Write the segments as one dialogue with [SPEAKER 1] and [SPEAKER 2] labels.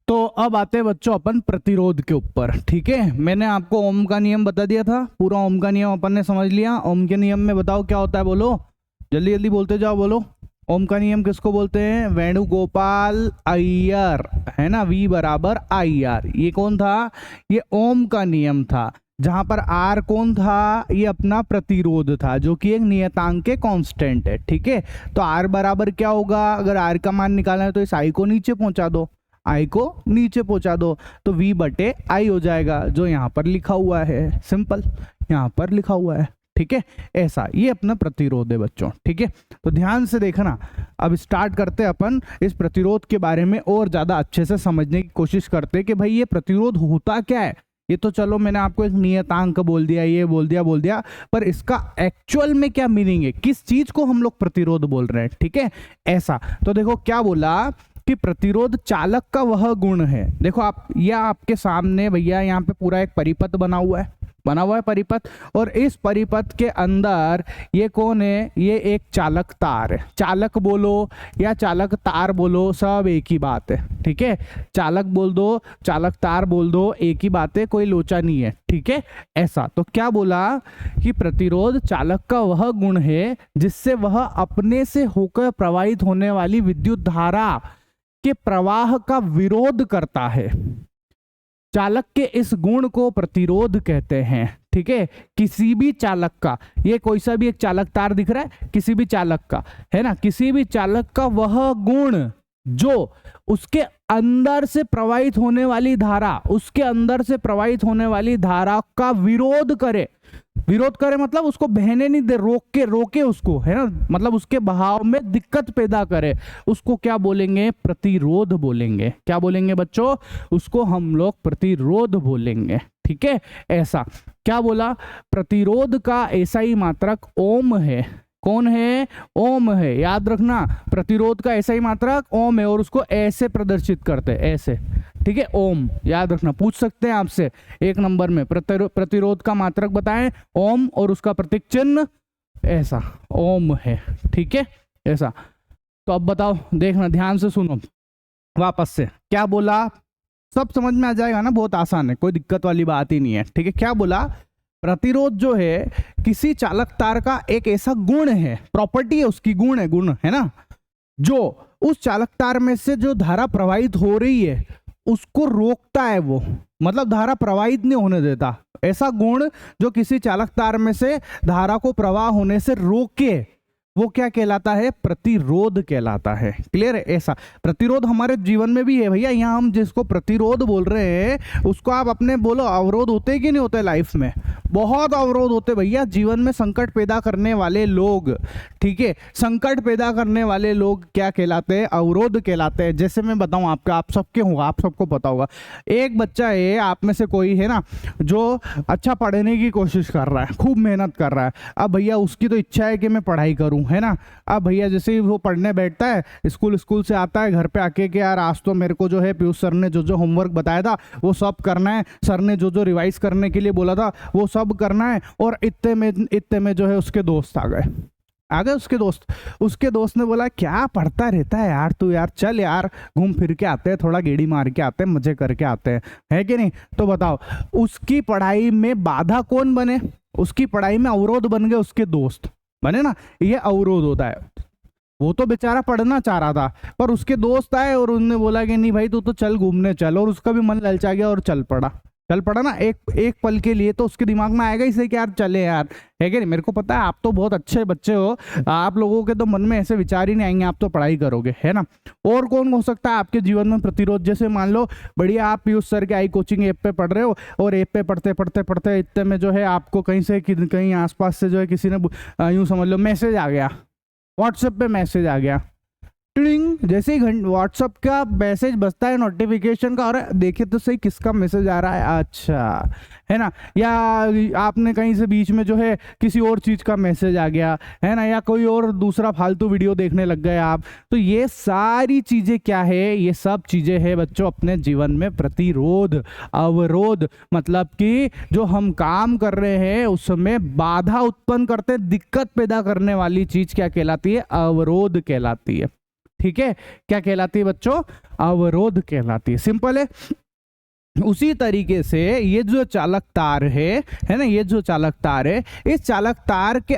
[SPEAKER 1] तो अब आते हैं बच्चों अपन प्रतिरोध के ऊपर। ठीक है, मैंने आपको ओम का नियम बता दिया था, पूरा ओम का नियम अपन ने समझ लिया। ओम के नियम में बताओ क्या होता है, बोलो जल्दी जल्दी बोलते जाओ, बोलो ओम का नियम किसको बोलते हैं? वेणुगोपाल अय्यर, है ना, V बराबर IR। ये कौन था? ये ओम का नियम था, जहां पर R कौन था? ये अपना प्रतिरोध था, जो कि एक नियतांक के कांस्टेंट है। ठीक है, तो R बराबर क्या होगा? अगर R का मान निकालना है तो इस I को नीचे पहुंचा दो, I को नीचे पहुंचा दो, तो V बटे I हो जाएगा, जो यहाँ पर लिखा हुआ है, सिंपल यहाँ पर लिखा हुआ है। ठीक है, ऐसा ये अपना प्रतिरोध है बच्चों। ठीक है, तो ध्यान से देखना। अब स्टार्ट करते हैं अपन इस प्रतिरोध के बारे में और ज्यादा अच्छे से समझने की कोशिश करते हैं कि भाई ये प्रतिरोध होता क्या है। ये तो चलो मैंने आपको एक नियतांक बोल दिया, ये बोल दिया, पर इसका एक्चुअल में क्या मीनिंग है, किस चीज को हम लोग प्रतिरोध बोल रहे हैं। ठीक है, ऐसा तो देखो क्या बोला कि प्रतिरोध चालक का वह गुण है। देखो आप, यह आपके सामने भैया यहाँ पे पूरा एक परिपथ बना हुआ है परिपथ, और इस परिपथ के अंदर ये कौन है? ये एक चालक तार है। चालक बोलो या चालक तार बोलो, सब एक ही बात है। ठीक है, चालक बोल दो, चालक तार बोल दो, एक ही बात है, कोई लोचा नहीं है। ठीक है, ऐसा तो क्या बोला कि प्रतिरोध चालक का वह गुण है जिससे वह अपने से होकर प्रवाहित होने वाली विद्युत धारा के प्रवाह का विरोध करता है। चालक के इस गुण को प्रतिरोध कहते हैं। ठीक है, किसी भी चालक का, ये कोई सा भी एक चालक तार दिख रहा है, किसी भी चालक का, है ना, किसी भी चालक का वह गुण जो उसके अंदर से प्रवाहित होने वाली धारा, उसके अंदर से प्रवाहित होने वाली धारा का विरोध करे मतलब उसको बहने नहीं दे, रोके उसको, है ना, मतलब उसके बहाव में दिक्कत पैदा करे, उसको क्या बोलेंगे? प्रतिरोध बोलेंगे। क्या बोलेंगे बच्चों? उसको हम लोग प्रतिरोध बोलेंगे। ठीक है, ऐसा क्या बोला? प्रतिरोध का एसआई मात्रक ओम है। कौन है? ओम है। याद रखना, प्रतिरोध का एसआई मात्रक ओम है, और उसको ऐसे प्रदर्शित करते हैं, ऐसे। ठीक है, ओम याद रखना, पूछ सकते हैं आपसे 1 नंबर में, प्रतिरोध का मात्रक बताएं, ओम, और उसका प्रतीक चिन्ह ऐसा ओम है। ठीक है, ऐसा। तो अब बताओ, देखना ध्यान से सुनो वापस से, क्या बोला? सब समझ में आ जाएगा ना, बहुत आसान है, कोई दिक्कत वाली बात ही नहीं है। ठीक है, क्या बोला? प्रतिरोध जो है किसी चालक तार का एक ऐसा गुण है, प्रॉपर्टी है उसकी, गुण है ना, जो उस चालक तार में से जो धारा प्रवाहित हो रही है उसको रोकता है, वो मतलब धारा प्रवाहित नहीं होने देता। ऐसा गुण जो किसी चालक तार में से धारा को प्रवाह होने से रोके, वो क्या कहलाता है? प्रतिरोध कहलाता है। क्लियर है? ऐसा प्रतिरोध हमारे जीवन में भी है भैया। यहाँ हम जिसको प्रतिरोध बोल रहे हैं उसको आप अपने बोलो, अवरोध होते कि नहीं होते लाइफ में? बहुत अवरोध होते भैया, जीवन में संकट पैदा करने वाले लोग। ठीक है, संकट पैदा करने वाले लोग क्या कहलाते हैं? अवरोध कहलाते हैं। जैसे मैं बताऊं आपका, आप सबके होगा, आप सबको पता होगा, एक बच्चा है, आप में से कोई है ना, जो अच्छा पढ़ने की कोशिश कर रहा है, खूब मेहनत कर रहा है। अब भैया उसकी तो इच्छा है कि मैं पढ़ाई करूं, है ना। अब भैया जैसे ही वो पढ़ने बैठता है, स्कूल से आता है, घर पे आके कि यार आज तो मेरे को जो है पीयूष सर ने जो होमवर्क बताया था वो सब करना है, सर ने जो रिवाइज करने के लिए बोला था वो सब करना है। और इतने में जो है उसके दोस्त आ गए उसके दोस्त ने बोला क्या पढ़ता रहता है यार तू, यार चल यार घूम फिर के आते हैं, थोड़ा गेड़ी मार के आते हैं, मजे करके आते हैं, है कि नहीं। तो बताओ उसकी पढ़ाई में बाधा कौन बने? उसकी पढ़ाई में अवरोध बन गए उसके दोस्त, बने ना। ये अवरोध होता है। वो तो बेचारा पढ़ना चाह रहा था, पर उसके दोस्त आए और उन्होंने बोला कि नहीं भाई तू तो चल घूमने चल, और उसका भी मन ललचा गया और चल पड़ा ना एक पल के लिए। तो उसके दिमाग में आएगा इसे कि यार चले यार, है कि नहीं। मेरे को पता है आप तो बहुत अच्छे बच्चे हो, आप लोगों के तो मन में ऐसे विचार ही नहीं आएंगे, आप तो पढ़ाई करोगे, है ना। और कौन हो सकता है आपके जीवन में प्रतिरोध? जैसे मान लो बढ़िया आप पीयूष सर के आई कोचिंग ऐप पे पढ़ रहे हो, और ऐप पे पढ़ते इतने में जो है आपको कहीं से कहीं आसपास से जो है किसी ने यूं समझ लो मैसेज आ गया, व्हाट्सएप पे मैसेज आ गया, टिंग, जैसे ही व्हाट्सएप का मैसेज बजता है नोटिफिकेशन का, और देखे तो सही किसका मैसेज आ रहा है, अच्छा, है ना। या आपने कहीं से बीच में जो है किसी और चीज का मैसेज आ गया, है ना, या कोई और दूसरा फालतू वीडियो देखने लग गए आप। तो ये सारी चीजें क्या है? ये सब चीजें है बच्चों अपने जीवन में प्रतिरोध, अवरोध, मतलब कि जो हम काम कर रहे हैं उसमें बाधा उत्पन्न करते, दिक्कत पैदा करने वाली चीज क्या कहलाती है? अवरोध कहलाती है। ठीक है, क्या कहलाती है बच्चों? अवरोध कहलाती है। सिंपल है। उसी तरीके से ये जो चालक तार है ना, ये जो चालक तार है, इस चालक तार के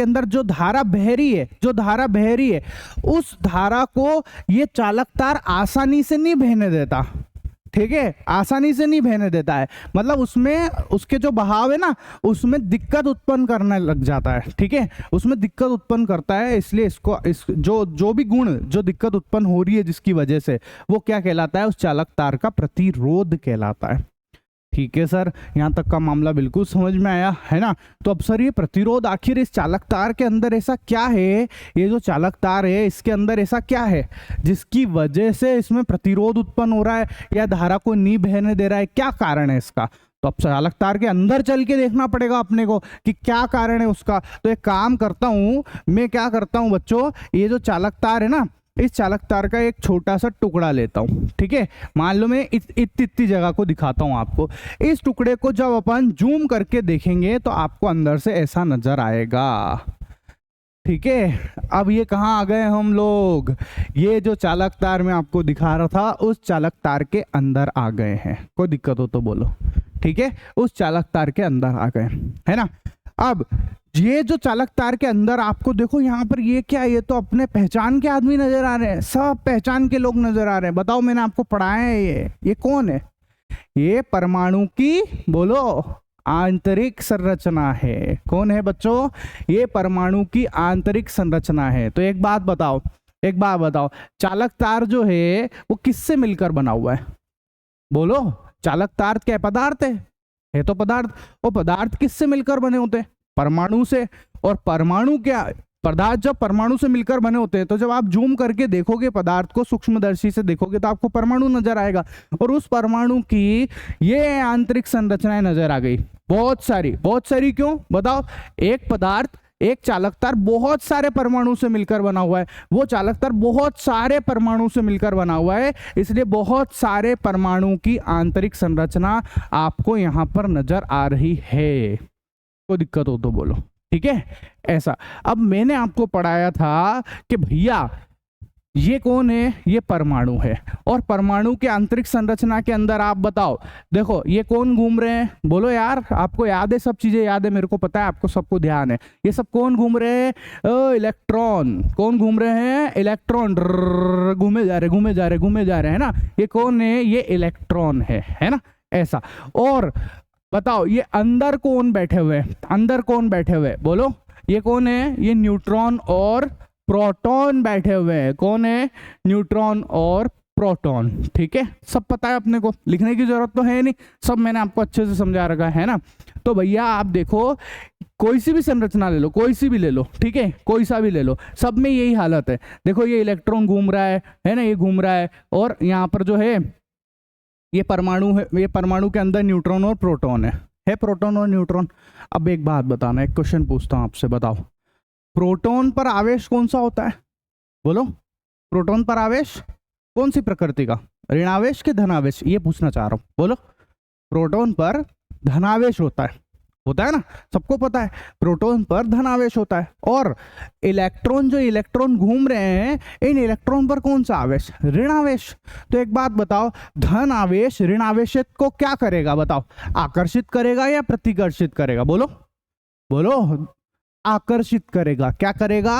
[SPEAKER 1] अंदर जो धारा बह रही है, उस धारा को ये चालक तार आसानी से नहीं बहने देता। ठीक है, आसानी से नहीं बहने देता है, मतलब उसमें उसके जो बहाव है ना, उसमें दिक्कत उत्पन्न करने लग जाता है। ठीक है, उसमें दिक्कत उत्पन्न करता है, इसलिए जो भी गुण जो दिक्कत उत्पन्न हो रही है जिसकी वजह से, वो क्या कहलाता है? उस चालक तार का प्रतिरोध कहलाता है। ठीक है सर, यहाँ तक का मामला बिल्कुल समझ में आया है ना। तो अब सर ये प्रतिरोध आखिर इस चालक तार के अंदर ऐसा क्या है, ये जो चालक तार है इसके अंदर ऐसा क्या है जिसकी वजह से इसमें प्रतिरोध उत्पन्न हो रहा है या धारा को नहीं बहने दे रहा है? क्या कारण है इसका? तो अब चालक तार के अंदर चल के देखना पड़ेगा अपने को कि क्या कारण है उसका। तो एक काम करता हूं मैं, क्या करता हूं बच्चों, ये जो चालक तार है ना, इस चालक तार का एक छोटा सा टुकड़ा लेता हूं। ठीक है, मान लो मैं इतनी जगह को दिखाता हूं आपको। इस टुकड़े को जब अपन जूम करके देखेंगे तो आपको अंदर से ऐसा नजर आएगा। ठीक है, अब ये कहाँ आ गए हम लोग? ये जो चालक तार मैं आपको दिखा रहा था, उस चालक तार के अंदर आ गए हैं। कोई दिक्कत हो तो बोलो। ठीक है, उस चालक तार के अंदर आ गए, है ना। अब ये जो चालक तार के अंदर आपको देखो, यहाँ पर ये क्या है? ये तो अपने पहचान के आदमी नजर आ रहे हैं, सब पहचान के लोग नजर आ रहे हैं। बताओ, मैंने आपको पढ़ाया है, ये कौन है? ये परमाणु की, बोलो, आंतरिक संरचना है। कौन है बच्चों? ये परमाणु की आंतरिक संरचना है। तो एक बात बताओ, चालक तार जो है वो किससे मिलकर बना हुआ है? बोलो, चालक तार क्या पदार्थ है तो पदार्थ। वो पदार्थ किससे मिलकर बने होते हैं? परमाणु से। और परमाणु क्या, पदार्थ जब परमाणु से मिलकर बने होते हैं, तो जब आप जूम करके देखोगे पदार्थ को, सूक्ष्मदर्शी से देखोगे, तो आपको परमाणु नजर आएगा। और उस परमाणु की ये आंतरिक संरचनाएं नजर आ गई, बहुत सारी। क्यों बताओ? एक पदार्थ, एक चालक तार बहुत सारे परमाणु से मिलकर बना हुआ है, वो चालक तार बहुत सारे परमाणु से मिलकर बना हुआ है, इसलिए बहुत सारे परमाणु की आंतरिक संरचना आपको यहां पर नजर आ रही है। कोई दिक्कत हो तो बोलो। ठीक है, ऐसा। अब मैंने आपको पढ़ाया था कि भैया ये कौन है? ये परमाणु है। और परमाणु के आंतरिक संरचना के अंदर आप बताओ, देखो ये कौन घूम रहे हैं? बोलो यार, आपको याद है? सब चीजें याद है, मेरे को पता है आपको सबको ध्यान है। ये सब कौन घूम रहे हैं? इलेक्ट्रॉन। कौन घूम रहे हैं? इलेक्ट्रॉन। घूमे जा रहे हैं ना। ये कौन है? ये इलेक्ट्रॉन है ना, ऐसा। और बताओ, ये अंदर कौन बैठे हुए? बोलो, ये कौन है? ये न्यूट्रॉन और प्रोटॉन बैठे हुए हैं। कौन है? न्यूट्रॉन और प्रोटॉन। ठीक है, सब पता है अपने को, लिखने की जरूरत तो है नहीं, सब मैंने आपको अच्छे से समझा रखा है ना। तो भैया आप देखो, कोई सी भी संरचना ले लो, कोई सी भी ले लो, ठीक है, कोई सा भी ले लो, सब में यही हालत है। देखो ये इलेक्ट्रॉन घूम रहा है ना, ये घूम रहा है, और यहाँ पर जो है ये परमाणु है, ये परमाणु के अंदर न्यूट्रॉन और प्रोटॉन है प्रोटॉन और न्यूट्रॉन। अब एक बात बताना, एक क्वेश्चन पूछता हूं आपसे, बताओ प्रोटॉन पर आवेश कौन सा होता है? बोलो, प्रोटॉन पर आवेश कौन सी प्रकृति का? ऋणावेश के धनावेश? ये पूछना चाह रहा हूं। बोलो, प्रोटॉन पर धनावेश होता है ना, सबको पता है, प्रोटॉन पर धनावेश होता है। और इलेक्ट्रॉन, जो इलेक्ट्रॉन घूम रहे हैं, इन इलेक्ट्रॉन पर कौन सा आवेश? ऋणावेश। तो एक बात बताओ, धन आवेश ऋण आवेश को क्या करेगा? बताओ, आकर्षित करेगा या प्रतिकर्षित करेगा? बोलो, आकर्षित करेगा। क्या करेगा?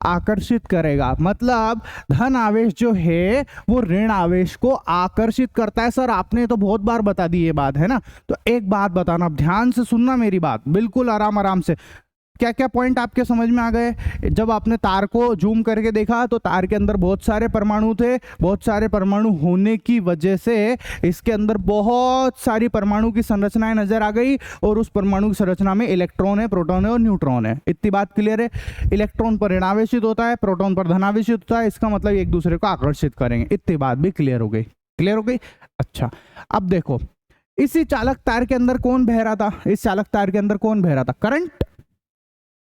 [SPEAKER 1] आकर्षित करेगा। मतलब धन आवेश जो है वो ऋण आवेश को आकर्षित करता है। सर आपने तो बहुत बार बता दी ये बात, है ना। तो एक बात बताना, ध्यान से सुनना मेरी बात, बिल्कुल आराम से। क्या क्या पॉइंट आपके समझ में आ गए? जब आपने तार को जूम करके देखा तो तार के अंदर बहुत सारे परमाणु थे, बहुत सारे परमाणु होने की वजह से इसके अंदर बहुत सारी परमाणु की संरचनाएं नजर आ गई, और उस परमाणु की संरचना में इलेक्ट्रॉन है, प्रोटॉन है और न्यूट्रॉन है। इतनी बात क्लियर है? इलेक्ट्रॉन पर ऋणावेशित होता है, प्रोटॉन पर धनावेशित होता है, इसका मतलब एक दूसरे को आकर्षित करेंगे। इतनी बात भी क्लियर हो गई? अच्छा, अब देखो इसी चालक तार के अंदर कौन बह रहा था? इस चालक तार के अंदर कौन बह रहा था? करंट।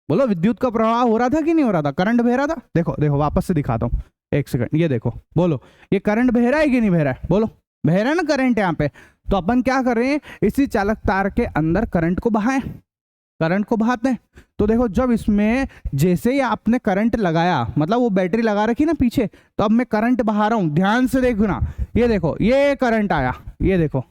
[SPEAKER 1] बोलो, विद्युत का प्रवाह हो रहा था कि नहीं हो रहा था? करंट बह रहा था। देखो वापस से दिखाता हूं, एक सेकंड, ये देखो। बोलो, ये करंट बह रहा है कि नहीं बह रहा है? बोलो, बह रहा है ना करंट यहाँ पे। तो अपन क्या कर रहे हैं, इसी चालक तार के अंदर करंट को बहाएं। करंट को बहाते हैं। तो देखो जब इसमें जैसे ही आपने करंट लगाया, मतलब वो बैटरी लगा रखी ना पीछे, तो अब मैं करंट बहा रहा हूं, ध्यान से देखना, ये देखो ये करंट आया, ये देखो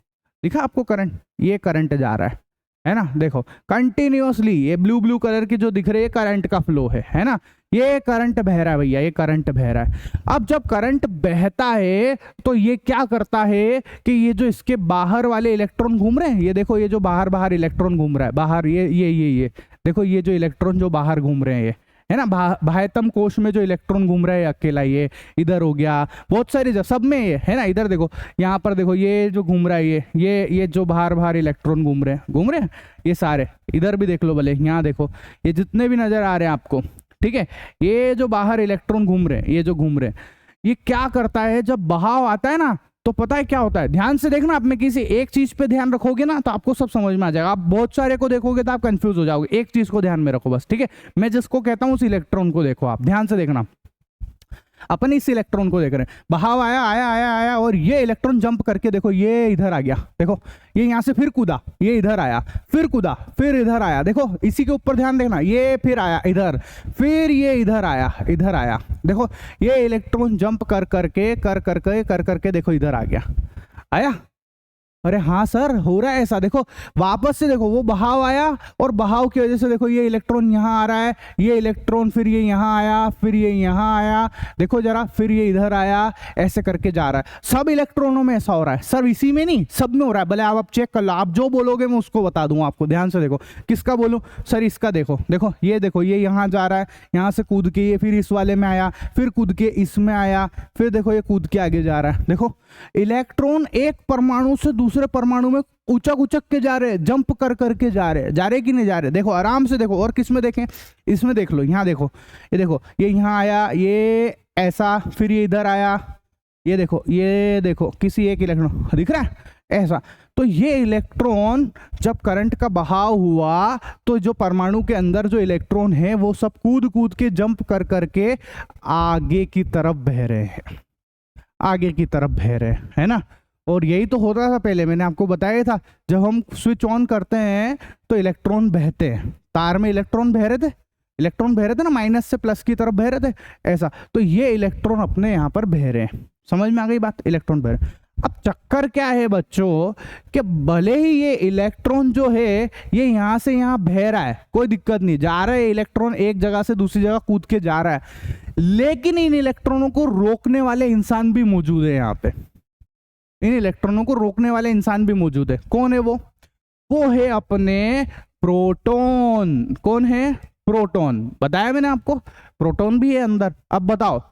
[SPEAKER 1] दिखा आपको करंट, ये करंट जा रहा है ना, देखो कंटिन्यूअसली ये ब्लू ब्लू कलर की जो दिख रही है करंट का फ्लो है ना, ये करंट बह रहा है भैया, ये करंट बह रहा है। अब जब करंट बहता है तो ये क्या करता है कि ये जो इसके बाहर वाले इलेक्ट्रॉन घूम रहे हैं, ये देखो ये जो बाहर बाहर इलेक्ट्रॉन घूम रहा है बाहर, ये देखो ये जो इलेक्ट्रॉन जो बाहर घूम रहे हैं ये है ना, बाह्यतम कोश में जो इलेक्ट्रॉन घूम रहा है अकेला, ये इधर हो गया, बहुत सारी सब में ये है ना, इधर देखो यहाँ पर देखो ये जो घूम रहा है ये जो बाहर बाहर इलेक्ट्रॉन घूम रहे हैं ये सारे, इधर भी देख लो भले, यहाँ देखो ये जितने भी नजर आ रहे हैं आपको, ठीक है, ये जो बाहर इलेक्ट्रॉन घूम रहे हैं, ये जो घूम रहे हैं, ये क्या करता है जब बहाव आता है ना, तो पता है क्या होता है, ध्यान से देखना, आप में किसी एक चीज पे ध्यान रखोगे ना तो आपको सब समझ में आ जाएगा। आप बहुत सारे को देखोगे तो आप कंफ्यूज हो जाओगे, एक चीज को ध्यान में रखो बस, ठीक है। मैं जिसको कहता हूं उस इलेक्ट्रॉन को देखो, आप ध्यान से देखना। अपन इस इलेक्ट्रॉन को देख रहे हैं, बहाव आया आया आया आया और ये इलेक्ट्रॉन जंप करके देखो ये इधर आ गया, देखो ये यहां से फिर कूदा, ये इधर आया, फिर कूदा, फिर इधर आया, देखो इसी के ऊपर ध्यान देना, ये फिर आया इधर, फिर ये इधर आया, इधर आया, देखो ये इलेक्ट्रॉन जंप कर करके देखो इधर आ गया, आया। अरे हाँ सर हो रहा है ऐसा, देखो वापस से देखो वो बहाव आया और बहाव की वजह से देखो ये इलेक्ट्रॉन यहाँ आ रहा है, ये इलेक्ट्रॉन फिर ये यहाँ आया, फिर ये यहाँ आया, देखो जरा, फिर ये इधर आया, ऐसे करके जा रहा है। सब इलेक्ट्रॉनों में ऐसा हो रहा है सर, इसी में नहीं सब में हो रहा है, भले आप चेक कर लो, आप जो बोलोगे मैं उसको बता दूंगा आपको, ध्यान से देखो। किसका बोलूं सर, इसका देखो, देखो ये यहाँ जा रहा है, यहाँ से कूद के ये फिर इस वाले में आया, फिर कूद के इसमें आया, फिर देखो ये कूद के आगे जा रहा है। देखो इलेक्ट्रॉन एक परमाणु से दूसरे परमाणु में उचक उचक के जा रहे हैं, जंप कर करके जा रहे कि नहीं जा रहे, देखो आराम से देखो। और किस में देखें, इसमें देख लो, यहाँ देखो, ये देखो ये यहाँ आया, ये ऐसा, फिर ये इधर आया, ये देखो किसी एक इलेक्ट्रॉन दिख रहा है ऐसा। तो ये इलेक्ट्रॉन जब करंट का बहाव हुआ तो जो परमाणु के अंदर जो इलेक्ट्रॉन है वो सब कूद कूद के जंप कर करके आगे की तरफ बह रहे हैं, आगे की तरफ बह रहे है ना। और यही तो होता था पहले, मैंने आपको बताया था, जब हम स्विच ऑन करते हैं तो इलेक्ट्रॉन बहते हैं, तार में इलेक्ट्रॉन बह रहे थे ना, माइनस से प्लस की तरफ बह रहे थे ऐसा। तो ये इलेक्ट्रॉन अपने यहाँ पर बह रहे हैं, समझ में आ गई बात, इलेक्ट्रॉन बह रहे हैं। अब चक्कर क्या है बच्चों कि भले ही ये इलेक्ट्रॉन जो है ये यहाँ से यहाँ बह रहा है, कोई दिक्कत नहीं, जा रहा है इलेक्ट्रॉन एक जगह से दूसरी जगह कूद के जा रहा है, लेकिन इन इलेक्ट्रॉनों को रोकने वाले इंसान भी मौजूद है यहाँ पे, इन इलेक्ट्रॉनों को रोकने वाले इंसान भी मौजूद है। कौन है वो है अपने प्रोटॉन। कौन है? प्रोटॉन। बताया मैंने आपको, प्रोटॉन भी है अंदर। अब बताओ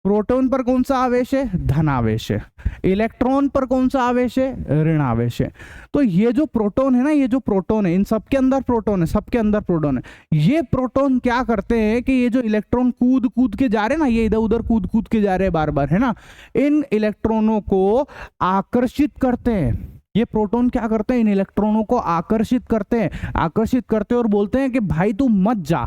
[SPEAKER 1] प्रोटॉन पर कौन सा आवेश है? धन आवेश है। इलेक्ट्रॉन पर कौन सा आवेश है? ऋण आवेश है। तो ये जो प्रोटॉन है ना, ये जो प्रोटॉन है, इन सबके अंदर प्रोटॉन है, सबके अंदर प्रोटॉन है। ये प्रोटॉन क्या करते हैं कि ये जो इलेक्ट्रॉन कूद कूद के जा रहे हैं ना, ये इधर उधर कूद कूद के जा रहे हैं बार बार, है ना, इन इलेक्ट्रॉनों को आकर्षित करते हैं। ये प्रोटॉन क्या करते हैं? इन इलेक्ट्रॉनों को आकर्षित करते हैं, आकर्षित करते हैं और बोलते हैं कि भाई तू मत जा,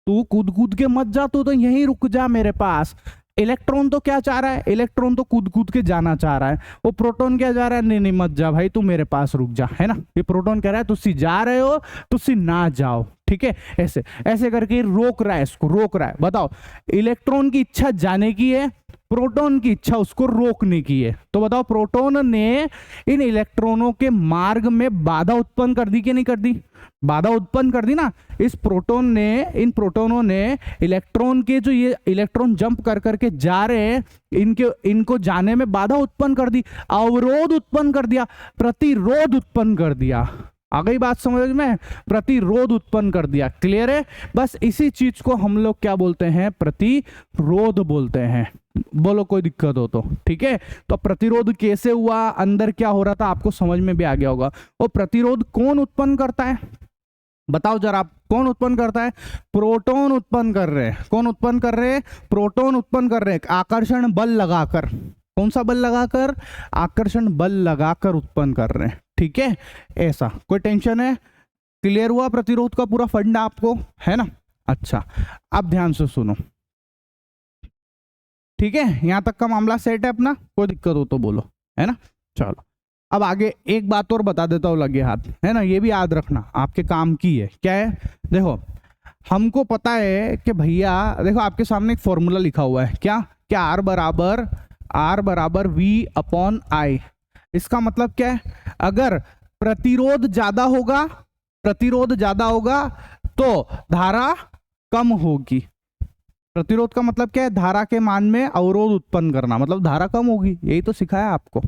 [SPEAKER 1] तू कूद कूद के मत जा, तू तो यहीं रुक जा मेरे पास। इलेक्ट्रॉन तो क्या चाह रहा है? इलेक्ट्रॉन तो कूद कूद के जाना चाह रहा है। वो प्रोटॉन क्या जा रहा है? नहीं नहीं मत जा भाई, तू मेरे पास रुक जा, है ना। ये प्रोटॉन कह रहा है तुसी जा रहे हो, तुसी ना जाओ, ठीक है। ऐसे ऐसे करके रोक रहा है, इसको रोक रहा है। बताओ, इलेक्ट्रॉन की इच्छा जाने की है, प्रोटॉन की इच्छा उसको रोकने की है। तो बताओ प्रोटॉन ने इन इलेक्ट्रॉनों के मार्ग में बाधा उत्पन्न कर दी कि नहीं कर दी? बाधा उत्पन्न कर दी ना। इस प्रोटॉन ने, इन प्रोटॉनों ने इलेक्ट्रॉन के जो ये इलेक्ट्रॉन जंप कर करके जा रहे हैं, इनको जाने में बाधा उत्पन्न कर दी, अवरोध उत्पन्न कर दिया, प्रतिरोध उत्पन्न कर दिया। आ गई बात समझ में? प्रतिरोध उत्पन्न कर दिया। क्लियर है? बस इसी चीज को हम लोग क्या बोलते हैं? प्रतिरोध बोलते हैं। बोलो कोई दिक्कत हो तो, ठीक है। तो प्रतिरोध कैसे हुआ, अंदर क्या हो रहा था, आपको समझ में भी आ गया होगा। और प्रतिरोध कौन उत्पन्न करता है? बताओ जरा, कौन उत्पन्न करता है? प्रोटॉन उत्पन्न कर रहे हैं। कौन उत्पन्न कर रहे हैं? प्रोटॉन उत्पन्न कर रहे हैं, आकर्षण बल लगाकर। कौन सा बल लगाकर? आकर्षण बल लगाकर उत्पन्न कर रहे हैं, ठीक है। ऐसा कोई टेंशन है? क्लियर हुआ प्रतिरोध का पूरा फंडा आपको, है ना। अच्छा, अब ध्यान से सुनो, ठीक है। यहां तक का मामला सेट है अपना, कोई दिक्कत हो तो बोलो, है ना। चलो अब आगे एक बात और बता देता हूँ लगे हाथ, है ना, ये भी याद रखना, आपके काम की है। क्या है? देखो हमको पता है कि भैया देखो आपके सामने एक फॉर्मूला लिखा हुआ है, क्या क्या आर बराबर वी अपॉन आई। इसका मतलब क्या है? अगर प्रतिरोध ज्यादा होगा तो धारा कम होगी। प्रतिरोध का मतलब क्या है? धारा के मान में अवरोध उत्पन्न करना, मतलब धारा कम होगी, यही तो सिखाया आपको,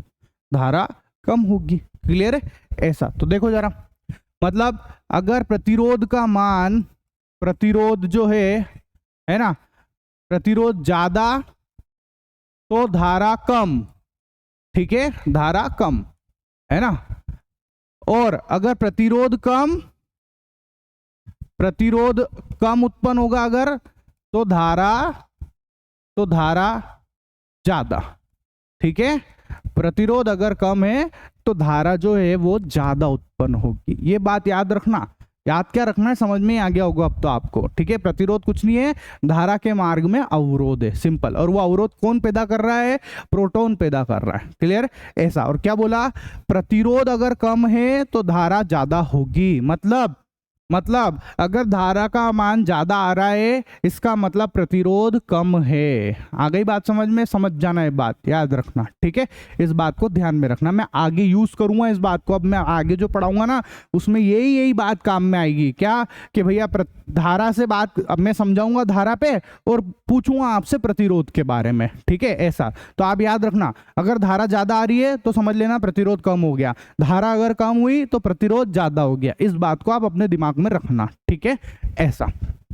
[SPEAKER 1] धारा कम होगी। क्लियर है? ऐसा तो देखो जरा, मतलब अगर प्रतिरोध का मान, प्रतिरोध जो है ना, प्रतिरोध ज्यादा तो धारा कम, ठीक है, धारा कम, है ना। और अगर प्रतिरोध कम उत्पन्न होगा अगर, तो धारा ज्यादा, ठीक है। प्रतिरोध अगर कम है तो धारा जो है वो ज्यादा उत्पन्न होगी। ये बात याद रखना। याद क्या रखना है? समझ में आ गया होगा अब तो आपको, ठीक है। प्रतिरोध कुछ नहीं है, धारा के मार्ग में अवरोध है, सिंपल। और वो अवरोध कौन पैदा कर रहा है? प्रोटॉन पैदा कर रहा है। क्लियर? ऐसा। और क्या बोला? प्रतिरोध अगर कम है तो धारा ज्यादा होगी। मतलब अगर धारा का मान ज्यादा आ रहा है, इसका मतलब प्रतिरोध कम है। आ गई बात समझ में? समझ जाना है, बात याद रखना, ठीक है। इस बात को ध्यान में रखना, मैं आगे यूज करूंगा इस बात को। अब मैं आगे जो पढ़ाऊंगा ना उसमें यही बात काम में आएगी। क्या कि भैया धारा से बात, अब मैं समझाऊंगा धारा पे और पूछूंगा आपसे प्रतिरोध के बारे में, ठीक है। ऐसा तो आप याद रखना, अगर धारा ज्यादा आ रही है तो समझ लेना प्रतिरोध कम हो गया, धारा अगर कम हुई तो प्रतिरोध ज्यादा हो गया। इस बात को आप अपने दिमाग में रखना, ठीक है। ऐसा,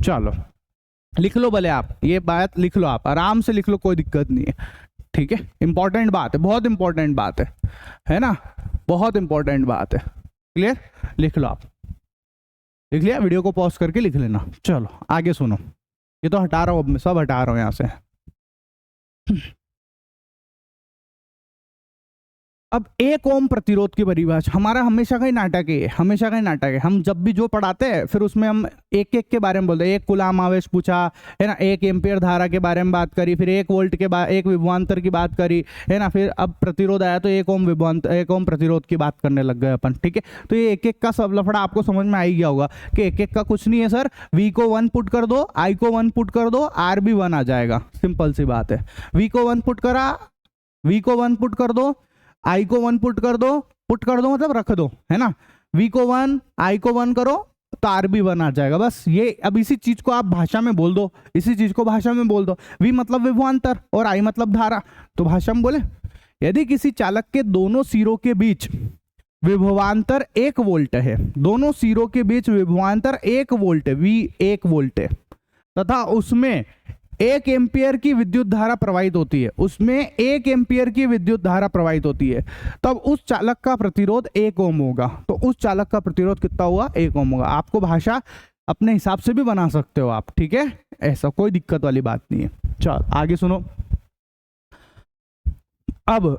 [SPEAKER 1] चलो लिख लो भले आप, ये बात लिख लो, आप आराम से लिख लो, कोई दिक्कत नहीं है, ठीक है। इंपॉर्टेंट बात है, बहुत इंपॉर्टेंट बात है ना, बहुत इंपॉर्टेंट बात है। क्लियर? लिख लो आप, लिख लिया? वीडियो को पॉज करके लिख लेना। चलो आगे सुनो, ये तो हटा रहा हूँ, अब मैं सब हटा रहा हूँ यहाँ से। अब 1 ओम प्रतिरोध की परिभाषा, हमारा हमेशा का ही नाटक है, हमेशा का ही नाटक है। हम जब भी जो पढ़ाते हैं फिर उसमें हम एक एक के बारे में बोलते हैं। 1 कूलाम आवेश पूछा, है ना, 1 एम्पियर धारा के बारे में बात करी, फिर 1 वोल्ट के बाद 1 विभवांतर की बात करी, है ना, फिर अब प्रतिरोध आया तो 1 ओम विभवांतर, 1 ओम प्रतिरोध की बात करने लग गए अपन, ठीक है। तो ये एक एक का सब लफड़ा आपको समझ में आ ही गया होगा कि एक एक का कुछ नहीं है सर। वी को 1 पुट कर दो, आई को 1 पुट कर दो, आर भी 1 आ जाएगा, सिंपल सी बात है। वी को 1 पुट करा, वी को 1 पुट कर दो, आई को 1 पुट कर दो मतलब रख दो, है ना। वी को 1, आई को 1 करो तो आर भी 1 आ जाएगा, बस ये। अब इसी चीज को आप भाषा में बोल दो, इसी चीज को भाषा में बोल दो। वी मतलब विभवांतर और आई मतलब धारा, तो भाषा में बोले यदि किसी चालक के दोनों सिरों के बीच विभवांतर 1 वोल्ट है, दोनों सिरों के बीच विभवांतर 1 वोल्ट है, वी 1 वोल्ट है, तथा उसमें 1 एम्पियर की विद्युत धारा प्रवाहित होती है, उसमें 1 एम्पियर की विद्युत धारा प्रवाहित होती है, तब उस चालक का प्रतिरोध 1 ओम होगा। तो उस चालक का प्रतिरोध कितना हुआ? 1 ओम होगा। आपको भाषा अपने हिसाब से भी बना सकते हो आप, ठीक है। ऐसा कोई दिक्कत वाली बात नहीं है। चल आगे सुनो। अब